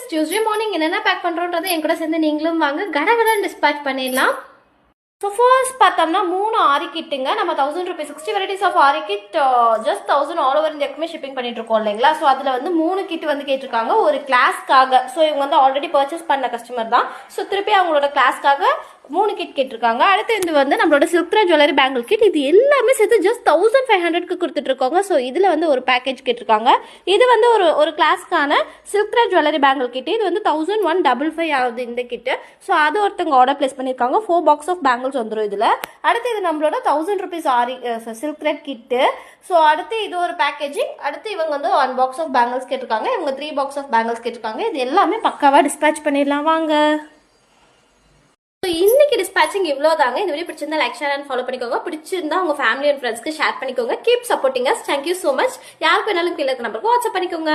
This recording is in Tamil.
ஃப்ரெண்ட்ஸ், டியூஸ்டே மார்னிங் என்னென்ன பேக் பண்ணுறோன்றதை என் கூட சேர்ந்து நீங்களும் வாங்க கடகடன் டிஸ்பேச் பண்ணிடலாம். ஸோ ஃபர்ஸ்ட் பார்த்தோம்னா 3 ஆரி கிட்டுங்க. நம்ம 1000 rupees 60 varieties of aari kit just 1000 all over இந்தியாவுக்குமே ஷிப்பிங் பண்ணிட்டு இருக்கோம் இல்லைங்களா. ஸோ அதில் வந்து 3 கிட் வந்து கேட்டிருக்காங்க ஒரு கிளாஸ்க்காக. ஸோ இவங்க வந்து ஆல்ரெடி பர்ச்சேஸ் பண்ண கஸ்டமர் தான். ஸோ திருப்பி அவங்களோட கிளாஸ்க்காக 3 கிட் கேட்டிருக்காங்க. அடுத்து இது வந்து நம்மளோட silk thread jewellery bangle kit. இது எல்லாமே சேர்த்து ஜஸ்ட் 1500க்கு கொடுத்துட்ருக்காங்க. ஸோ இதில் வந்து ஒரு பேக்கேஜ் கேட்டிருக்காங்க. இது வந்து ஒரு கிளாஸ்க்கான silk thread jewellery bangle kit. இது வந்து 1155 ஆகுது இந்த கிட்டு. ஸோ அது ஒருத்தவங்க ஆர்டர் பிளேஸ் பண்ணியிருக்காங்க. 4 பாக்ஸ் ஆஃப் பேங்கிள்ஸ் வந்துடும் இதில். அடுத்து இது நம்மளோட 1000 rupees ஆரி சில்க் த்ரெட் கிட்டு. ஸோ அடுத்து இது ஒரு பேக்கேஜிங். அடுத்து இவங்க வந்து 1 பாக்ஸ் ஆஃப் பேங்கிள்ஸ் கேட்டிருக்காங்க. இவங்க 3 பாக்ஸ் ஆஃப் பேங்கிள்ஸ் கேட்டிருக்காங்க. இது எல்லாமே பக்காவாக டிஸ்பேச் பண்ணிடலாம் வாங்க. இன்னைக்கு டிஸ்பேச்சிங் இவ்வளோதாங்க. இந்த வீடியோ பிடிச்சிருந்தா லைக், ஷேர் அண்ட் ஃபாலோ பண்ணிக்கோங்க. பிடிச்சிருந்தா உங்க ஃபேமிலி அண்ட் ஃப்ரெண்ட்ஸ்க்கு ஷேர் பண்ணிக்கோங்க. Keep supporting us. Thank you so much. யாருக்கு வேணாலும் கீழே இருக்க நம்பருக்கு வாட்ஸ்அப் பண்ணிக்கோங்க.